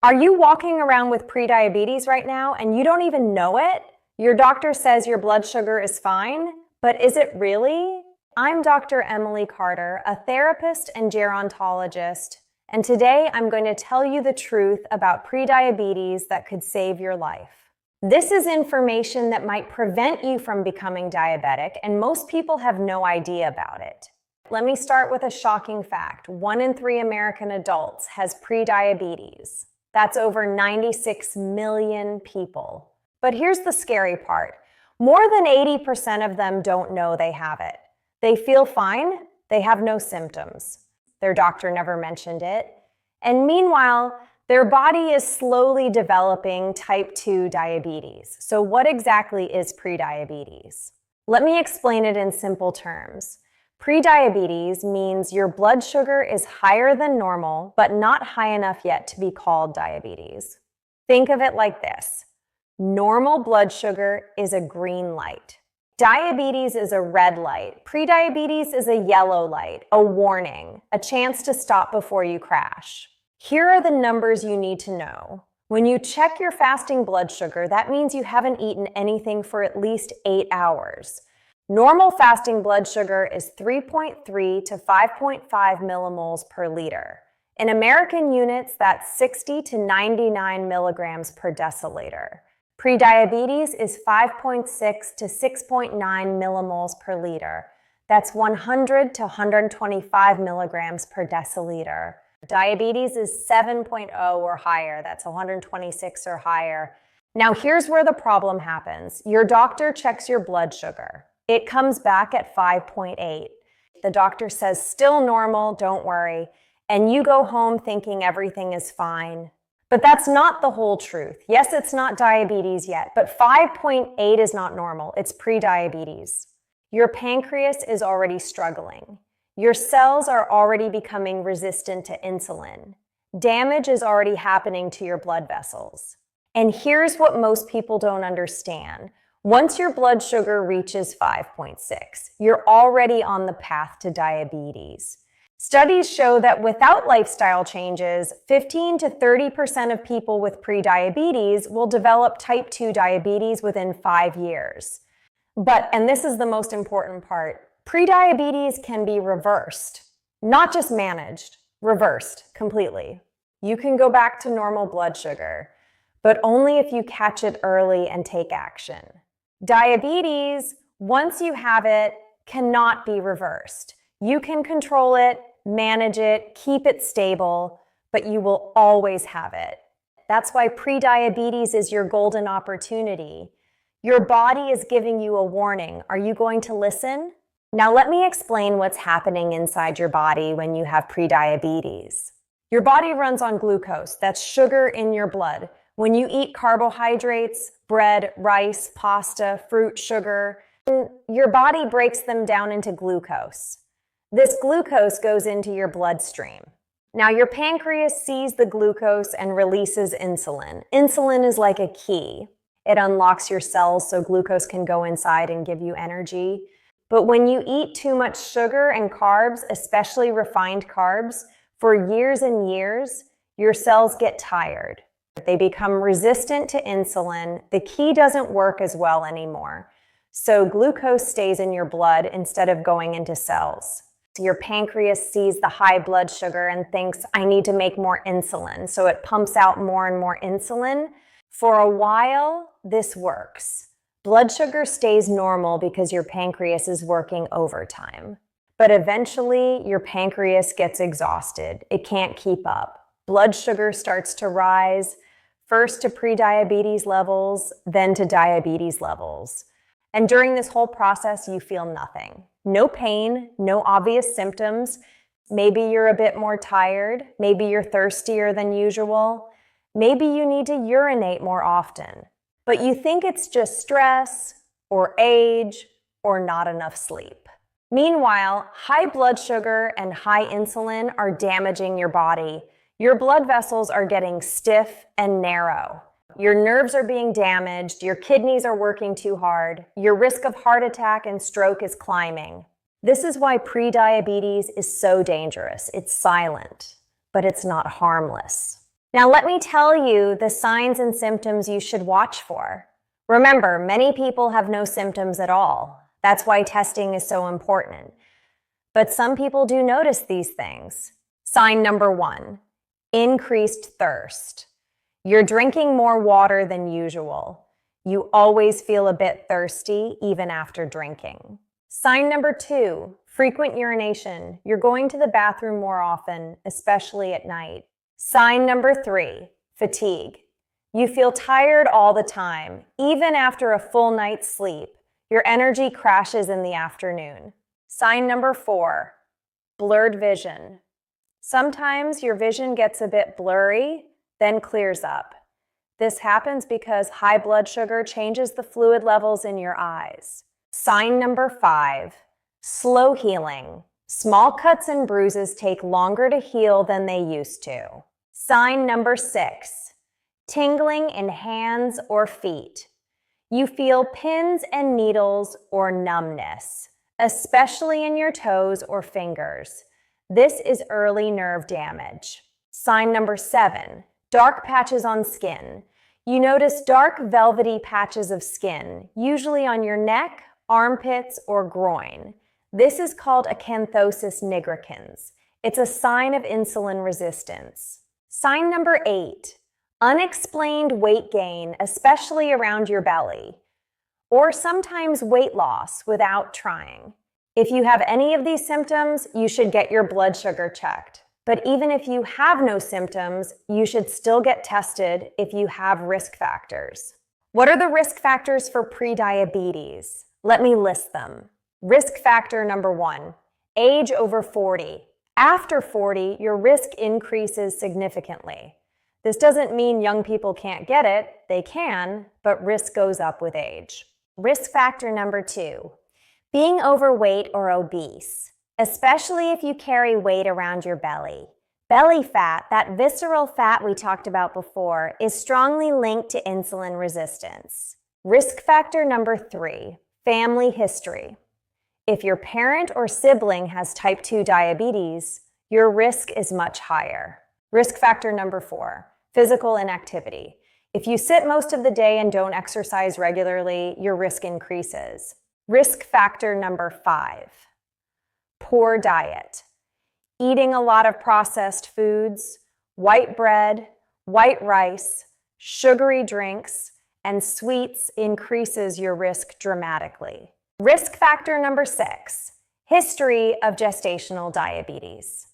Are you walking around with prediabetes right now and you don't even know it? Your doctor says your blood sugar is fine, but is it really? I'm Dr. Emily Carter, a therapist and gerontologist, and today I'm going to tell you the truth about prediabetes that could save your life. This is information that might prevent you from becoming diabetic, and most people have no idea about it. Let me start with a shocking fact. 1 in 3 American adults has prediabetes. That's over 96 million people. But here's the scary part. More than 80% of them don't know they have it. They feel fine, they have no symptoms. Their doctor never mentioned it. And meanwhile, their body is slowly developing type 2 diabetes. So what exactly is prediabetes? Let me explain it in simple terms. Prediabetes means your blood sugar is higher than normal, but not high enough yet to be called diabetes. Think of it like this. Normal blood sugar is a green light. Diabetes is a red light. Prediabetes is a yellow light, a warning, a chance to stop before you crash. Here are the numbers you need to know. When you check your fasting blood sugar, that means you haven't eaten anything for at least 8 hours. Normal fasting blood sugar is 3.3 to 5.5 millimoles per liter. In American units, that's 60 to 99 milligrams per deciliter. Prediabetes is 5.6 to 6.9 millimoles per liter. That's 100 to 125 milligrams per deciliter. Diabetes is 7.0 or higher. That's 126 or higher. Now here's where the problem happens. Your doctor checks your blood sugar. It comes back at 5.8. The doctor says, still normal, don't worry. And you go home thinking everything is fine. But that's not the whole truth. Yes, it's not diabetes yet, but 5.8 is not normal. It's prediabetes. Your pancreas is already struggling. Your cells are already becoming resistant to insulin. Damage is already happening to your blood vessels. And here's what most people don't understand. Once your blood sugar reaches 5.6, you're already on the path to diabetes. Studies show that without lifestyle changes, 15 to 30% of people with prediabetes will develop type 2 diabetes within 5 years. But, and this is the most important part, prediabetes can be reversed, not just managed, reversed completely. You can go back to normal blood sugar, but only if you catch it early and take action. Diabetes, once you have it, cannot be reversed. You can control it, manage it, keep it stable, but you will always have it. That's why prediabetes is your golden opportunity. Your body is giving you a warning. Are you going to listen? Now let me explain what's happening inside your body when you have prediabetes. Your body runs on glucose, that's sugar in your blood. When you eat carbohydrates, bread, rice, pasta, fruit, sugar, your body breaks them down into glucose. This glucose goes into your bloodstream. Now your pancreas sees the glucose and releases insulin. Insulin is like a key. It unlocks your cells so glucose can go inside and give you energy. But when you eat too much sugar and carbs, especially refined carbs, for years and years, your cells get tired. They become resistant to insulin. The key doesn't work as well anymore. So glucose stays in your blood instead of going into cells. Your pancreas sees the high blood sugar and thinks, I need to make more insulin. So it pumps out more and more insulin. For a while, this works. Blood sugar stays normal because your pancreas is working overtime. But eventually, your pancreas gets exhausted. It can't keep up. Blood sugar starts to rise, first to prediabetes levels, then to diabetes levels. And during this whole process, you feel nothing. No pain, no obvious symptoms. Maybe you're a bit more tired. Maybe you're thirstier than usual. Maybe you need to urinate more often. But you think it's just stress, or age, or not enough sleep. Meanwhile, high blood sugar and high insulin are damaging your body. Your blood vessels are getting stiff and narrow. Your nerves are being damaged, your kidneys are working too hard, your risk of heart attack and stroke is climbing. This is why prediabetes is so dangerous. It's silent, but it's not harmless. Now let me tell you the signs and symptoms you should watch for. Remember, many people have no symptoms at all. That's why testing is so important. But some people do notice these things. Sign number 1, increased thirst. You're drinking more water than usual. You always feel a bit thirsty even after drinking. Sign number 2, frequent urination. You're going to the bathroom more often, especially at night. Sign number 3, fatigue. You feel tired all the time, even after a full night's sleep. Your energy crashes in the afternoon. Sign number 4, blurred vision. Sometimes your vision gets a bit blurry, then clears up. This happens because high blood sugar changes the fluid levels in your eyes. Sign number 5, slow healing. Small cuts and bruises take longer to heal than they used to. Sign number 6, tingling in hands or feet. You feel pins and needles or numbness, especially in your toes or fingers. This is early nerve damage. Sign number 7, dark patches on skin. You notice dark velvety patches of skin, usually on your neck, armpits, or groin. This is called acanthosis nigricans. It's a sign of insulin resistance. Sign number 8, unexplained weight gain, especially around your belly, or sometimes weight loss without trying. If you have any of these symptoms, you should get your blood sugar checked. But even if you have no symptoms, you should still get tested if you have risk factors. What are the risk factors for prediabetes? Let me list them. Risk factor number 1, age over 40. After 40, your risk increases significantly. This doesn't mean young people can't get it. They can, but risk goes up with age. Risk factor number 2, being overweight or obese, especially if you carry weight around your belly. Belly fat, that visceral fat we talked about before, is strongly linked to insulin resistance. Risk factor number 3, family history. If your parent or sibling has type 2 diabetes, your risk is much higher. Risk factor number 4, physical inactivity. If you sit most of the day and don't exercise regularly, your risk increases. Risk factor number 5, poor diet. Eating a lot of processed foods, white bread, white rice, sugary drinks, and sweets increases your risk dramatically. Risk factor number 6, history of gestational diabetes.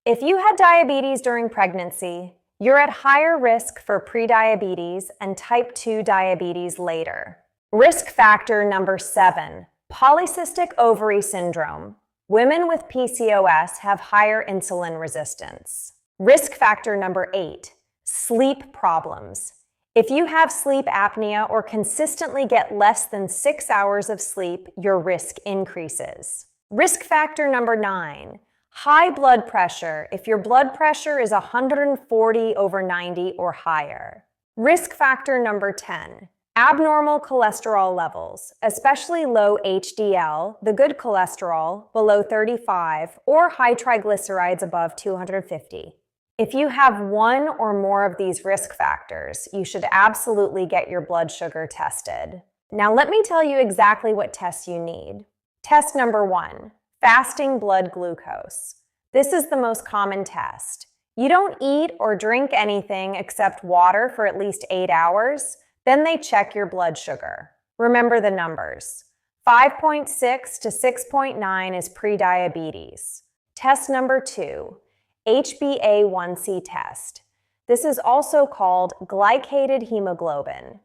If you had diabetes during pregnancy, you're at higher risk for prediabetes and type 2 diabetes later. Risk factor number 7, polycystic ovary syndrome. Women with PCOS have higher insulin resistance. Risk factor number 8, sleep problems. If you have sleep apnea or consistently get less than 6 hours of sleep, your risk increases. Risk factor number 9, high blood pressure if your blood pressure is 140/90 or higher. Risk factor number 10, abnormal cholesterol levels, especially low HDL, the good cholesterol, below 35, or high triglycerides above 250. If you have one or more of these risk factors, you should absolutely get your blood sugar tested. Now let me tell you exactly what tests you need. Test number 1, fasting blood glucose. This is the most common test. You don't eat or drink anything except water for at least 8 hours, then they check your blood sugar. Remember the numbers. 5.6 to 6.9 is prediabetes. Test number 2, HbA1c test. This is also called glycated hemoglobin.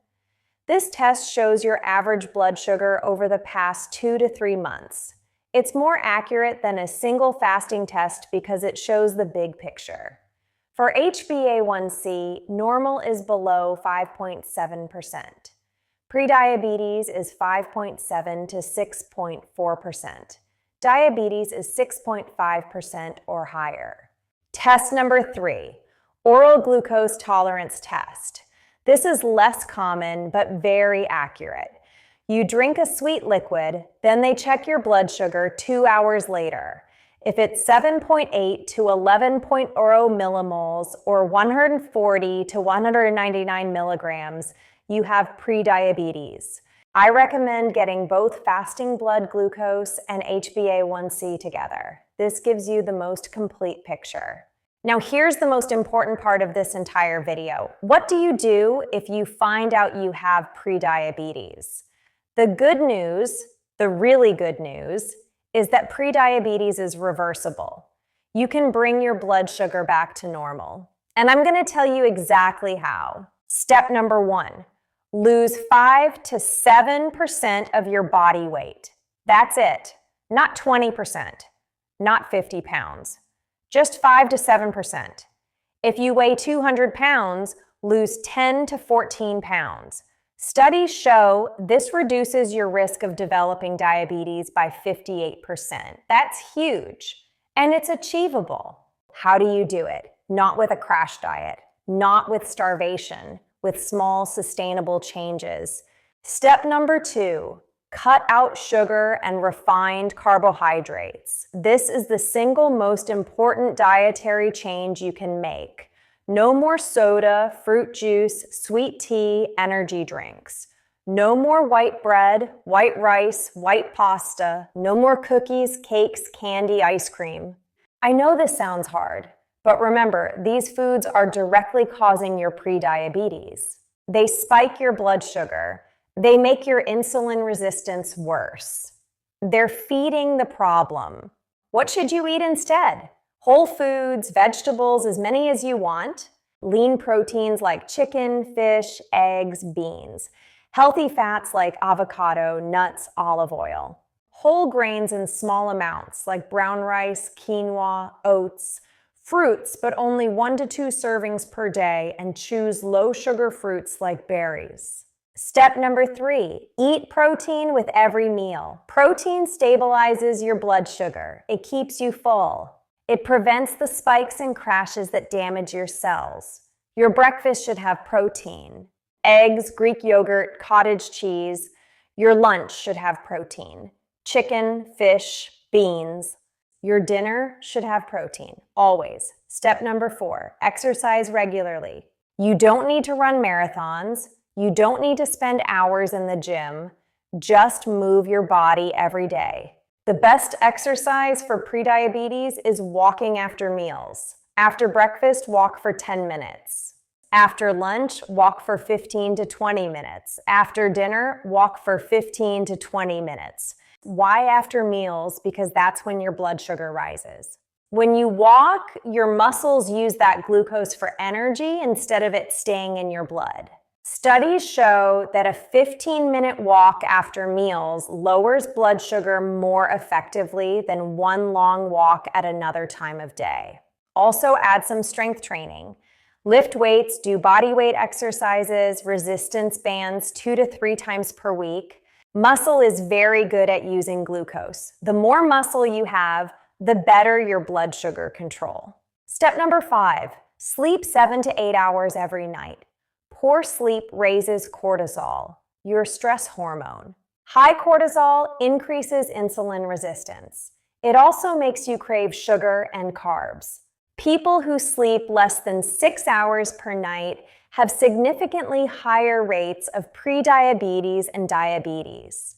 This test shows your average blood sugar over the past 2 to 3 months. It's more accurate than a single fasting test because it shows the big picture. For HbA1c, normal is below 5.7%. Prediabetes is 5.7 to 6.4%. Diabetes is 6.5% or higher. Test number 3, oral glucose tolerance test. This is less common but very accurate. You drink a sweet liquid, then they check your blood sugar 2 hours later. If it's 7.8 to 11.0 millimoles or 140 to 199 milligrams, you have prediabetes. I recommend getting both fasting blood glucose and HbA1c together. This gives you the most complete picture. Now here's the most important part of this entire video. What do you do if you find out you have prediabetes? The good news, the really good news, is that prediabetes is reversible. You can bring your blood sugar back to normal. And I'm going to tell you exactly how. Step number 1, lose 5 to 7% of your body weight. That's it. Not 20%, not 50 pounds. Just 5 to 7%. If you weigh 200 pounds, lose 10 to 14 pounds. Studies show this reduces your risk of developing diabetes by 58%. That's huge, and it's achievable. How do you do it? Not with a crash diet, not with starvation, with small, sustainable changes. Step number 2, cut out sugar and refined carbohydrates. This is the single most important dietary change you can make. No more soda, fruit juice, sweet tea, energy drinks. No more white bread, white rice, white pasta. No more cookies, cakes, candy, ice cream. I know this sounds hard, but remember, these foods are directly causing your prediabetes. They spike your blood sugar. They make your insulin resistance worse. They're feeding the problem. What should you eat instead? Whole foods, vegetables, as many as you want. Lean proteins like chicken, fish, eggs, beans. Healthy fats like avocado, nuts, olive oil. Whole grains in small amounts like brown rice, quinoa, oats. Fruits, but only 1 to 2 servings per day, and choose low-sugar fruits like berries. Step number 3, eat protein with every meal. Protein stabilizes your blood sugar. It keeps you full. It prevents the spikes and crashes that damage your cells. Your breakfast should have protein. Eggs, Greek yogurt, cottage cheese. Your lunch should have protein. Chicken, fish, beans. Your dinner should have protein, always. Step number 4, exercise regularly. You don't need to run marathons. You don't need to spend hours in the gym. Just move your body every day. The best exercise for prediabetes is walking after meals. After breakfast, walk for 10 minutes. After lunch, walk for 15 to 20 minutes. After dinner, walk for 15 to 20 minutes. Why after meals? Because that's when your blood sugar rises. When you walk, your muscles use that glucose for energy instead of it staying in your blood. Studies show that a 15-minute walk after meals lowers blood sugar more effectively than one long walk at another time of day. Also, add some strength training. Lift weights, do body weight exercises, resistance bands 2 to 3 times per week. Muscle is very good at using glucose. The more muscle you have, the better your blood sugar control. Step number 5, sleep 7 to 8 hours every night. Poor sleep raises cortisol, your stress hormone. High cortisol increases insulin resistance. It also makes you crave sugar and carbs. People who sleep less than 6 hours per night have significantly higher rates of prediabetes and diabetes.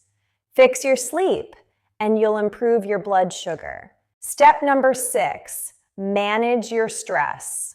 Fix your sleep, and you'll improve your blood sugar. Step number 6, manage your stress.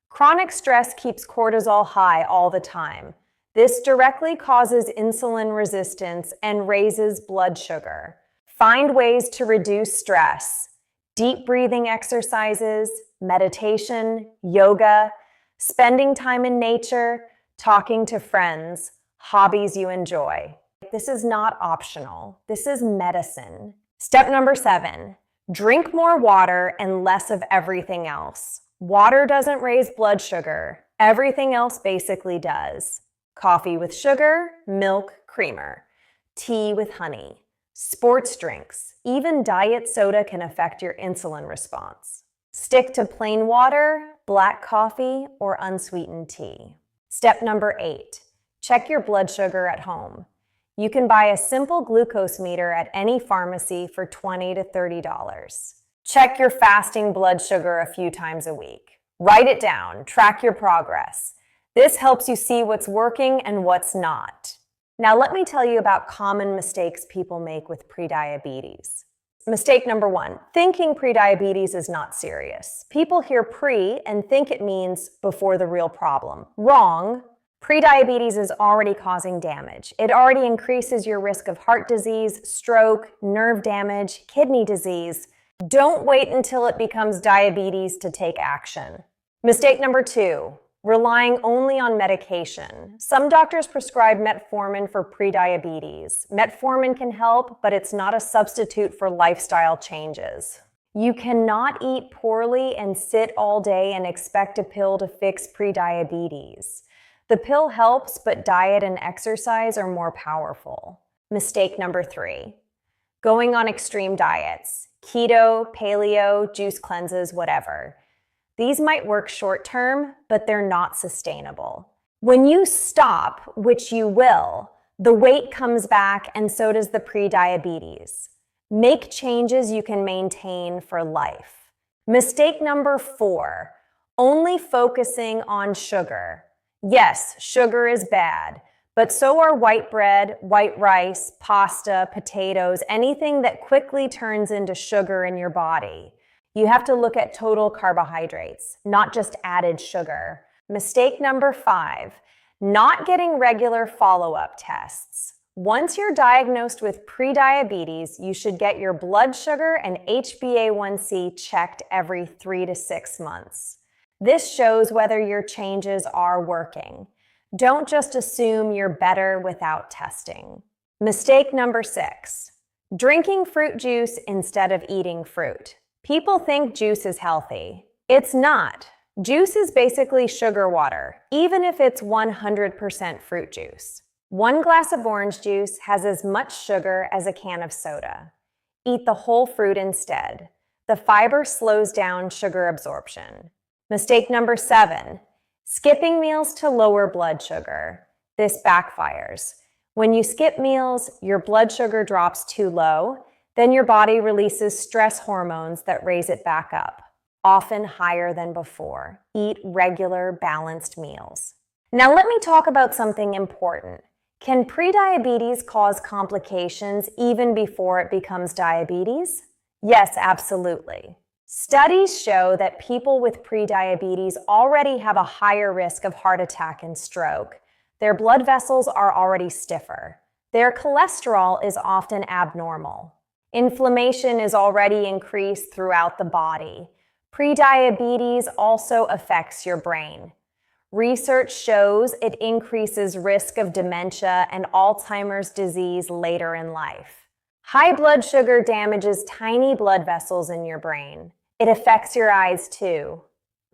Chronic stress keeps cortisol high all the time. This directly causes insulin resistance and raises blood sugar. Find ways to reduce stress. Deep breathing exercises, meditation, yoga, spending time in nature, talking to friends, hobbies you enjoy. This is not optional. This is medicine. Step number 7, drink more water and less of everything else. Water doesn't raise blood sugar. Everything else basically does. Coffee with sugar, milk, creamer. Tea with honey. Sports drinks. Even diet soda can affect your insulin response. Stick to plain water, black coffee, or unsweetened tea. Step number 8, check your blood sugar at home. You can buy a simple glucose meter at any pharmacy for $20 to $30. Check your fasting blood sugar a few times a week. Write it down, track your progress. This helps you see what's working and what's not. Now let me tell you about common mistakes people make with prediabetes. Mistake number 1, thinking prediabetes is not serious. People hear pre and think it means before the real problem. Wrong. Prediabetes is already causing damage. It already increases your risk of heart disease, stroke, nerve damage, kidney disease. Don't wait until it becomes diabetes to take action. Mistake number 2, relying only on medication. Some doctors prescribe metformin for prediabetes. Metformin can help, but it's not a substitute for lifestyle changes. You cannot eat poorly and sit all day and expect a pill to fix prediabetes. The pill helps, but diet and exercise are more powerful. Mistake number 3, going on extreme diets. Keto, paleo, juice cleanses, whatever. These might work short term, but they're not sustainable. When you stop, which you will, the weight comes back and so does the prediabetes. Make changes you can maintain for life. Mistake number 4, only focusing on sugar. Yes, sugar is bad, but so are white bread, white rice, pasta, potatoes, anything that quickly turns into sugar in your body. You have to look at total carbohydrates, not just added sugar. Mistake number 5, not getting regular follow-up tests. Once you're diagnosed with prediabetes, you should get your blood sugar and HbA1c checked every 3 to 6 months. This shows whether your changes are working. Don't just assume you're better without testing. Mistake number 6, drinking fruit juice instead of eating fruit. People think juice is healthy. It's not. Juice is basically sugar water, even if it's 100% fruit juice. 1 glass of orange juice has as much sugar as a can of soda. Eat the whole fruit instead. The fiber slows down sugar absorption. Mistake number 7, skipping meals to lower blood sugar. This backfires. When you skip meals, your blood sugar drops too low. Then your body releases stress hormones that raise it back up, often higher than before. Eat regular, balanced meals. Now let me talk about something important. Can prediabetes cause complications even before it becomes diabetes? Yes, absolutely. Studies show that people with prediabetes already have a higher risk of heart attack and stroke. Their blood vessels are already stiffer. Their cholesterol is often abnormal. Inflammation is already increased throughout the body. Prediabetes also affects your brain. Research shows it increases risk of dementia and Alzheimer's disease later in life. High blood sugar damages tiny blood vessels in your brain. It affects your eyes too.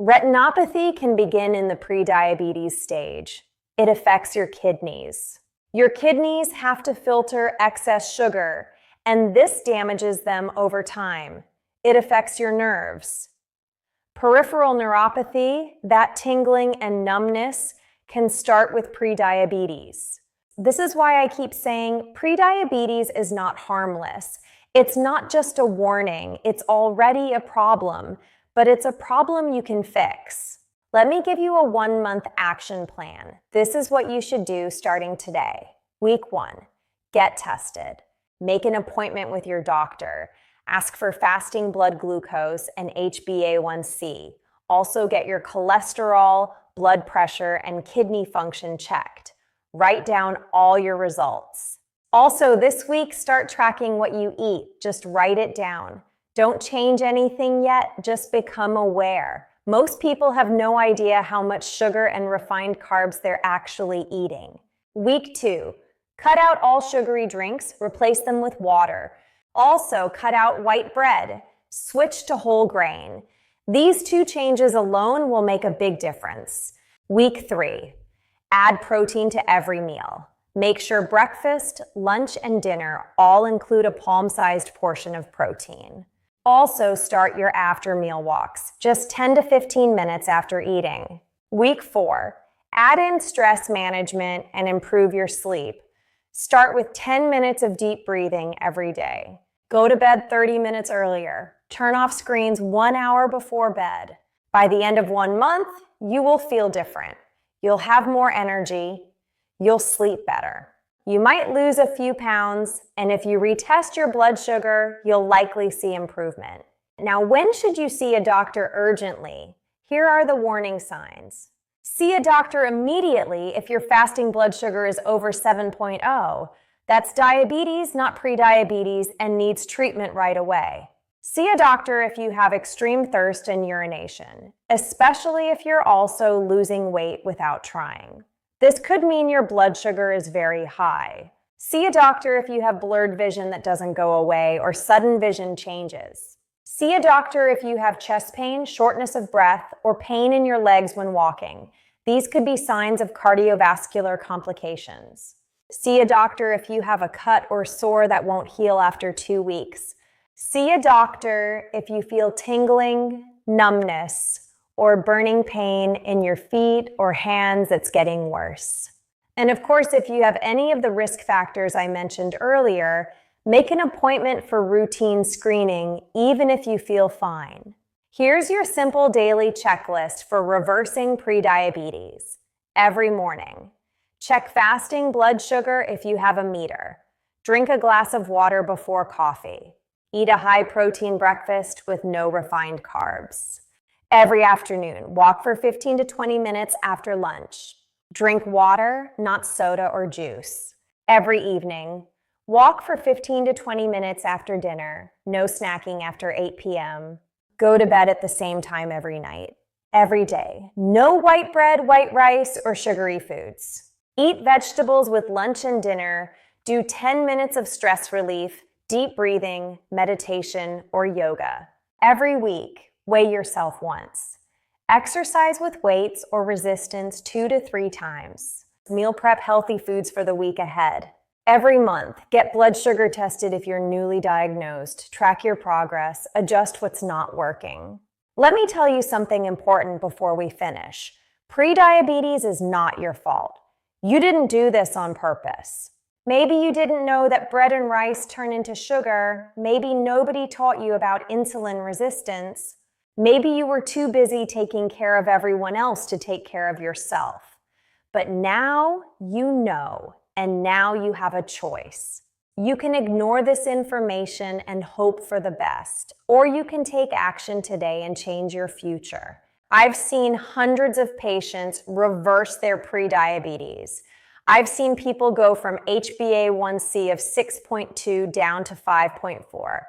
Retinopathy can begin in the prediabetes stage. It affects your kidneys. Your kidneys have to filter excess sugar, and this damages them over time. It affects your nerves. Peripheral neuropathy, that tingling and numbness, can start with prediabetes. This is why I keep saying prediabetes is not harmless. It's not just a warning, it's already a problem, but it's a problem you can fix. Let me give you a 1-month action plan. This is what you should do starting today. Week 1, get tested. Make an appointment with your doctor. Ask for fasting blood glucose and HbA1c. Also get your cholesterol, blood pressure, and kidney function checked. Write down all your results. Also, this week, start tracking what you eat. Just write it down. Don't change anything yet, just become aware. Most people have no idea how much sugar and refined carbs they're actually eating. Week 2, cut out all sugary drinks, replace them with water. Also, cut out white bread. Switch to whole grain. These 2 changes alone will make a big difference. Week 3, add protein to every meal. Make sure breakfast, lunch, and dinner all include a palm-sized portion of protein. Also, start your after-meal walks, just 10 to 15 minutes after eating. Week 4, add in stress management and improve your sleep. Start with 10 minutes of deep breathing every day. Go to bed 30 minutes earlier. Turn off screens 1 hour before bed. By the end of 1 month, you will feel different. You'll have more energy. You'll sleep better. You might lose a few pounds, and if you retest your blood sugar, you'll likely see improvement. Now, when should you see a doctor urgently? Here are the warning signs. See a doctor immediately if your fasting blood sugar is over 7.0. That's diabetes, not prediabetes, and needs treatment right away. See a doctor if you have extreme thirst and urination, especially if you're also losing weight without trying. This could mean your blood sugar is very high. See a doctor if you have blurred vision that doesn't go away or sudden vision changes. See a doctor if you have chest pain, shortness of breath, or pain in your legs when walking. These could be signs of cardiovascular complications. See a doctor if you have a cut or sore that won't heal after 2 weeks. See a doctor if you feel tingling, numbness, or burning pain in your feet or hands that's getting worse. And of course, if you have any of the risk factors I mentioned earlier, make an appointment for routine screening, even if you feel fine. Here's your simple daily checklist for reversing prediabetes. Every morning, check fasting blood sugar if you have a meter. Drink a glass of water before coffee. Eat a high-protein breakfast with no refined carbs. Every afternoon, walk for 15 to 20 minutes after lunch. Drink water, not soda or juice. Every evening, walk for 15 to 20 minutes after dinner. No snacking after 8 p.m. Go to bed at the same time every night. Every day, no white bread, white rice, or sugary foods. Eat vegetables with lunch and dinner. Do 10 minutes of stress relief, deep breathing, meditation, or yoga. Every week, weigh yourself once. Exercise with weights or resistance 2 to 3 times. Meal prep healthy foods for the week ahead. Every month, get blood sugar tested if you're newly diagnosed. Track your progress. Adjust what's not working. Let me tell you something important before we finish. Prediabetes is not your fault. You didn't do this on purpose. Maybe you didn't know that bread and rice turn into sugar. Maybe nobody taught you about insulin resistance. Maybe you were too busy taking care of everyone else to take care of yourself. But now you know, and now you have a choice. You can ignore this information and hope for the best, or you can take action today and change your future. I've seen hundreds of patients reverse their prediabetes. I've seen people go from HbA1c of 6.2 down to 5.4.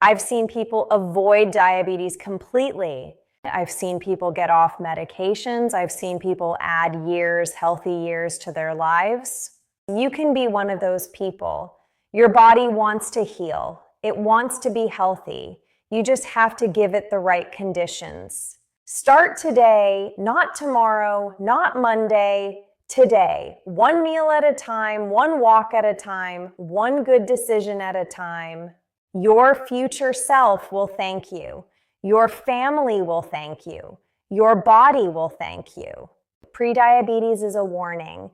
I've seen people avoid diabetes completely. I've seen people get off medications. I've seen people add years, healthy years to their lives. You can be one of those people. Your body wants to heal. It wants to be healthy. You just have to give it the right conditions. Start today, not tomorrow, not Monday, today. One meal at a time, one walk at a time, one good decision at a time. Your future self will thank you. Your family will thank you. Your body will thank you. Prediabetes is a warning,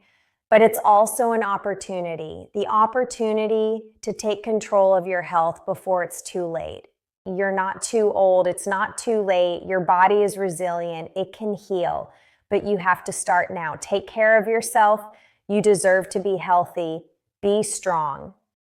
but it's also an opportunity. The opportunity to take control of your health before it's too late. You're not too old. It's not too late. Your body is resilient. It can heal, but you have to start now. Take care of yourself. You deserve to be healthy. Be strong.